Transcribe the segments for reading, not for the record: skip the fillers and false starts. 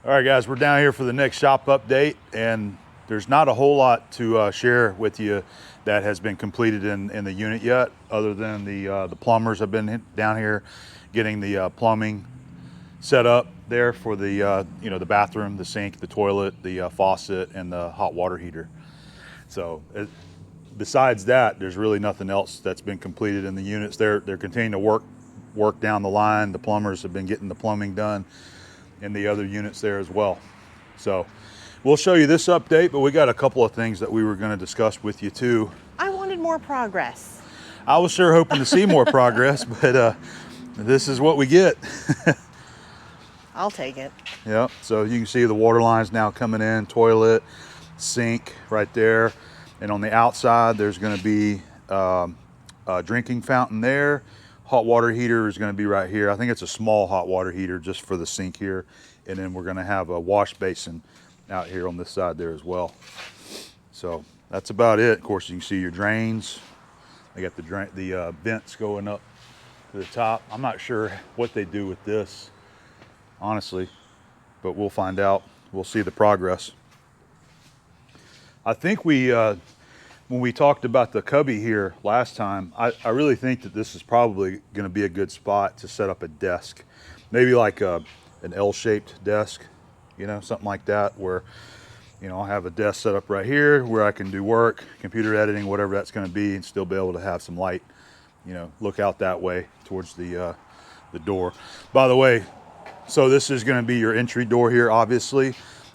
All right, guys, we're down here for the next shop update, and there's not a whole lot to share with you that has been completed in the unit yet, other than the plumbers have been down here getting the plumbing set up there for the the bathroom, the sink, the toilet, the faucet, and the hot water heater. So besides that, there's really nothing else that's been completed in the units. They're continuing to work down the line. The plumbers have been getting the plumbing done in the other units there as well. So we'll show you this update, but we got a couple of things that we were going to discuss with you too. I wanted more progress. I was sure hoping to see more progress, but this is what we get. I'll take it. Yeah, so you can see the water lines now coming in, toilet, sink right there. And on the outside, there's going to be a drinking fountain there. Hot water heater is going to be right here. I think it's a small hot water heater just for the sink here. And then we're going to have a wash basin out here on this side there as well. So that's about it. Of course, you can see your drains. They got the vents going up to the top. I'm not sure what they do with this, honestly, but we'll find out. We'll see the progress. I think when we talked about the cubby here last time, I really think that this is probably going to be a good spot to set up a desk. Maybe like an L-shaped desk, something like that, where, I'll have a desk set up right here where I can do work, computer editing, whatever that's going to be, and still be able to have some light, look out that way towards the door. By the way, so this is going to be your entry door here, obviously.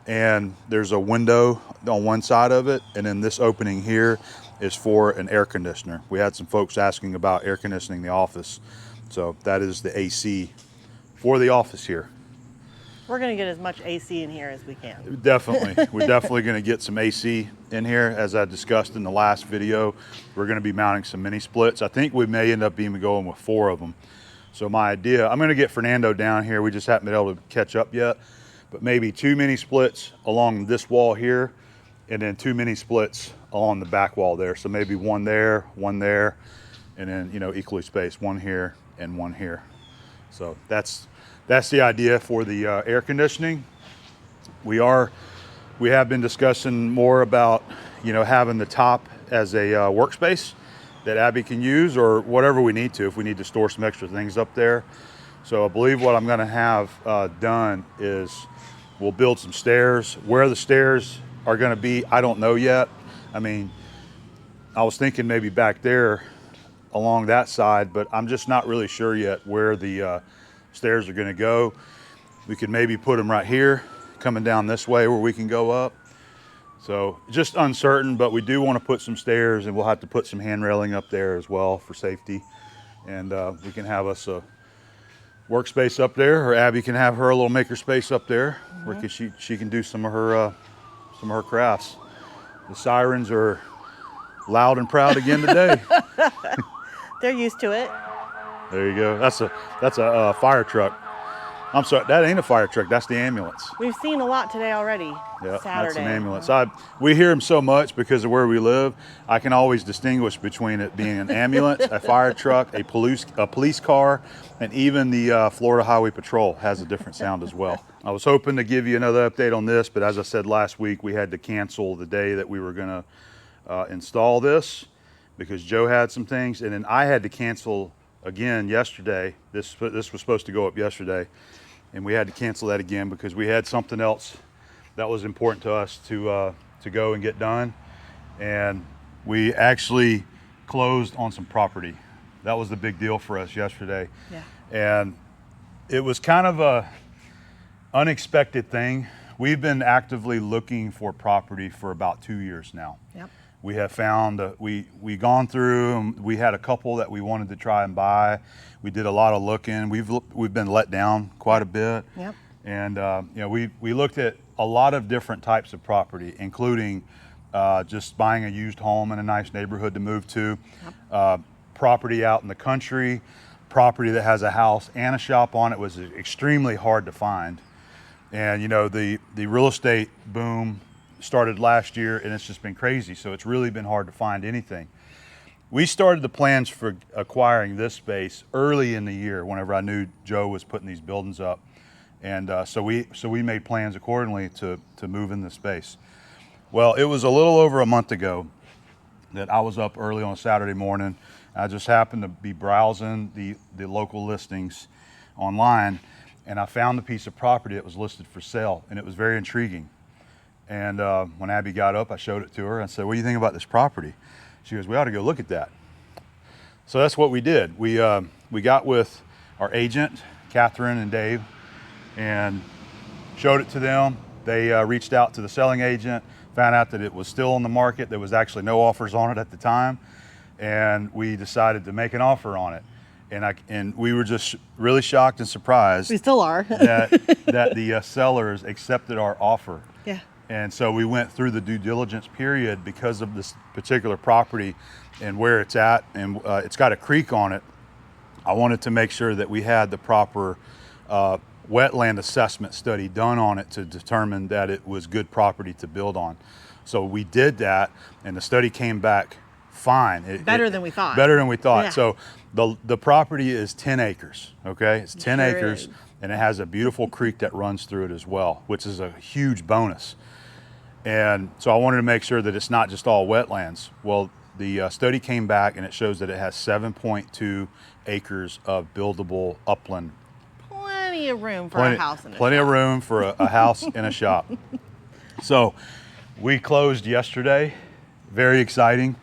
And there's a window on one side of it, and then this opening here is for an air conditioner. We had some folks asking about air conditioning the office, so that is the AC for the office here. We're going to get as much AC in here as we can. Definitely. We're definitely going to get some AC in here. As I discussed in the last video, we're going to be mounting some mini splits. I think we may end up even going with 4 of them. So my idea, I'm going to get Fernando down here. We just haven't been able to catch up yet. But maybe 2 mini splits along this wall here, and then 2 mini splits along the back wall there. So maybe one there, and then equally spaced, 1 here and 1 here. So that's the idea for the air conditioning. We have been discussing more about having the top as a workspace that Abby can use, or whatever we need to, if we need to store some extra things up there. So I believe what I'm going to have done is we'll build some stairs. Where the stairs are going to be, I don't know yet. I mean, I was thinking maybe back there along that side, but I'm just not really sure yet where the stairs are going to go. We could maybe put them right here, coming down this way where we can go up. So just uncertain, but we do want to put some stairs, and we'll have to put some hand railing up there as well for safety. And we can have us a workspace up there, or Abby can have her little maker space up there, where she can do some of her crafts. The sirens are loud and proud again today. They're used to it. There you go. That's a fire truck. I'm sorry, that ain't a fire truck. That's the ambulance. We've seen a lot today already. Yeah, Saturday. that's an ambulance. We hear them so much because of where we live. I can always distinguish between it being an ambulance, a fire truck, a police car, and even the Florida Highway Patrol has a different sound as well. I was hoping to give you another update on this, but as I said last week, we had to cancel the day that we were going to install this because Joe had some things, and then I had to cancel again yesterday. This was supposed to go up yesterday, and we had to cancel that again because we had something else that was important to us to go and get done. And we actually closed on some property. That was the big deal for us yesterday. Yeah. And it was kind of a unexpected thing. We've been actively looking for property for about 2 years now. Yep. We have found, we gone through, and we had a couple that we wanted to try and buy. We did a lot of looking. We've been let down quite a bit. Yep. And we looked at a lot of different types of property, including just buying a used home in a nice neighborhood to move to, property out in the country, property that has a house and a shop on it was extremely hard to find. And the real estate boom started last year, and it's just been crazy. So it's really been hard to find anything. We started the plans for acquiring this space early in the year whenever I knew Joe was putting these buildings up. And so we made plans accordingly to move in this space. Well, it was a little over a month ago that I was up early on a Saturday morning. I just happened to be browsing the local listings online, and I found the piece of property that was listed for sale, and it was very intriguing. And when Abby got up, I showed it to her. I said, "What do you think about this property?" She goes, "We ought to go look at that." So that's what we did. We got with our agent, Catherine and Dave, and showed it to them. They reached out to the selling agent, found out that it was still on the market. There was actually no offers on it at the time, and we decided to make an offer on it. And we were just really shocked and surprised. We still are. that the sellers accepted our offer. Yeah. And so we went through the due diligence period because of this particular property and where it's at, and it's got a creek on it. I wanted to make sure that we had the proper wetland assessment study done on it to determine that it was good property to build on. So we did that, and the study came back fine. Better than we thought. Better than we thought. Yeah. So the property is 10 acres, okay? It's 10 Sure acres, is. and it has a beautiful creek that runs through it as well, which is a huge bonus. And so I wanted to make sure that it's not just all wetlands. Well, the study came back, and it shows that it has 7.2 acres of buildable upland. Plenty of room for a house and a Plenty of shop. room for a house and a shop. So we closed yesterday, very exciting,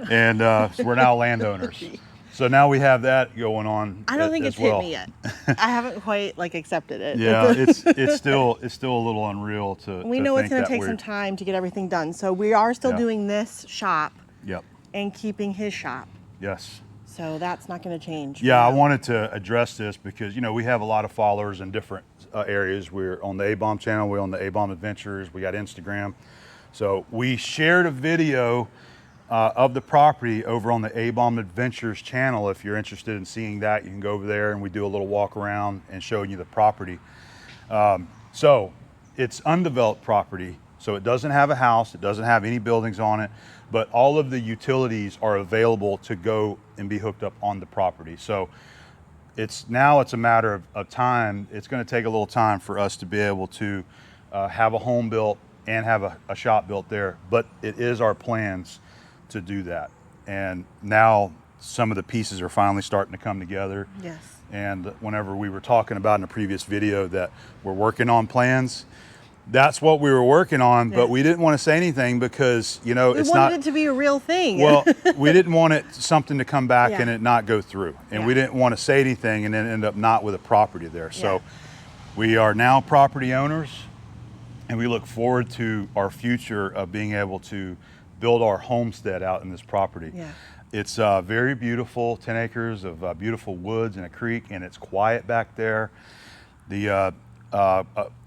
and so we're now landowners. So now we have that going on. I don't think as it's well. hit me yet. I haven't quite accepted it. Yeah, it's still a little unreal to. We to know it's think going that to take we're- some time to get everything done. So we are still Yeah. doing this shop Yep. and keeping his shop. Yes. So that's not going to change. Yeah, I for now. wanted to address this because we have a lot of followers in different areas. We're on the A-Bomb channel. We're on the A-Bomb Adventures. We got Instagram. So we shared a video of the property over on the A-Bomb Adventures channel. If you're interested in seeing that, you can go over there and we do a little walk around and showing you the property. So it's undeveloped property. So it doesn't have a house. It doesn't have any buildings on it, but all of the utilities are available to go and be hooked up on the property. So it's a matter of time. It's going to take a little time for us to be able to have a home built and have a shop built there, but it is our plans to do that. And now some of the pieces are finally starting to come together. Yes. And whenever we were talking about in a previous video that we're working on plans, that's what we were working on, Yeah. but we didn't want to say anything because, We it's wanted not, it to be a real thing. well, we didn't want something to come back Yeah. and it not go through. And we Yeah. didn't want to say anything and then end up not with a property there. So Yeah. we are now property owners, and we look forward to our future of being able to build our homestead out in this property. Yeah. It's very beautiful, 10 acres of beautiful woods and a creek, and it's quiet back there. The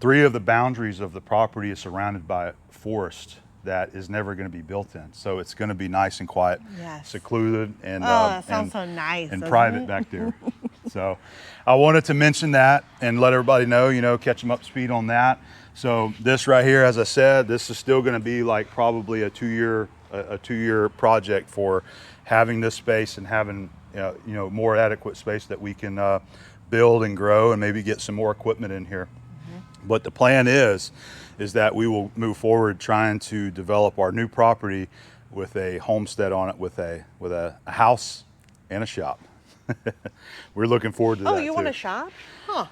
3 of the boundaries of the property is surrounded by forest that is never going to be built in. So it's going to be nice and quiet, Yes. secluded, and that sounds so nice, and doesn't private it? back there. So I wanted to mention that and let everybody know, catch them up to speed on that. So this right here, as I said, this is still going to be like probably a 2-year project for having this space and having more adequate space that we can build and grow and maybe get some more equipment in here. But the plan is that we will move forward trying to develop our new property with a homestead on it, with a house and a shop. We're looking forward to that. Oh, you want too. to shop? Huh.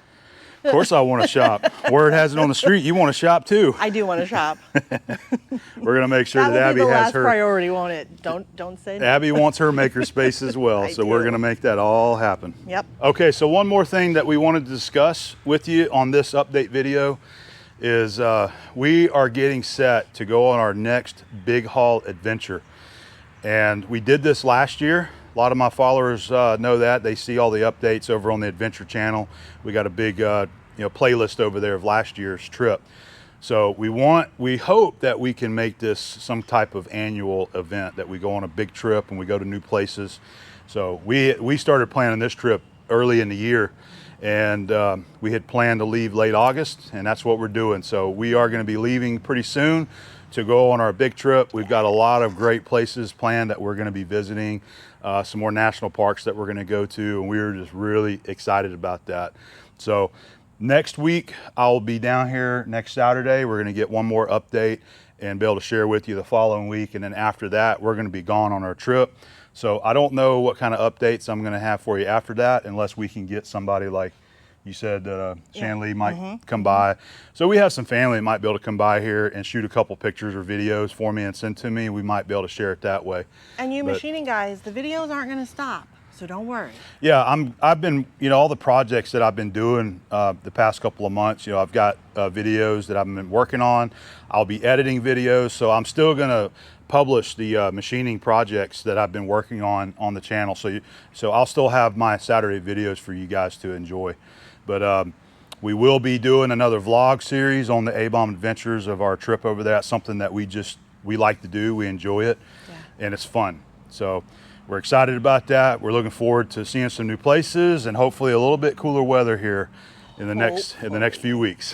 Of course I want to shop. Word has it on the street, you want to shop too. I do want to shop. We're going to make sure That that will Abby be the has last her. priority, won't it? Don't say no. Abby wants her maker space as well, I so we're do. going to make that all happen. Yep. Okay, so one more thing that we wanted to discuss with you on this update video is we are getting set to go on our next big haul adventure. And we did this last year. A lot of my followers know that. They see all the updates over on the Adventure channel. We got a big playlist over there of last year's trip. So we hope that we can make this some type of annual event, that we go on a big trip and we go to new places. So we started planning this trip early in the year, and we had planned to leave late August, and that's what we're doing. So we are going to be leaving pretty soon to go on our big trip. We've got a lot of great places planned that we're going to be visiting, some more national parks that we're going to go to, and we're just really excited about that. So Next week, I'll be down here next Saturday. We're going to get one more update and be able to share with you the following week. And then after that, we're going to be gone on our trip. So I don't know what kind of updates I'm going to have for you after that, unless we can get somebody like you said that Shan Lee might come by. So we have some family that might be able to come by here and shoot a couple pictures or videos for me and send to me. We might be able to share it that way. And you But- machining guys, the videos aren't going to stop, so don't worry. Yeah, I've been, all the projects that I've been doing the past couple of months, I've got videos that I've been working on. I'll be editing videos, so I'm still gonna publish the machining projects that I've been working on the channel. So I'll still have my Saturday videos for you guys to enjoy. But we will be doing another vlog series on the A-Bomb adventures of our trip over there. That's something that we like to do. We enjoy it, and it's fun. So we're excited about that. We're looking forward to seeing some new places and hopefully a little bit cooler weather here in the next few weeks.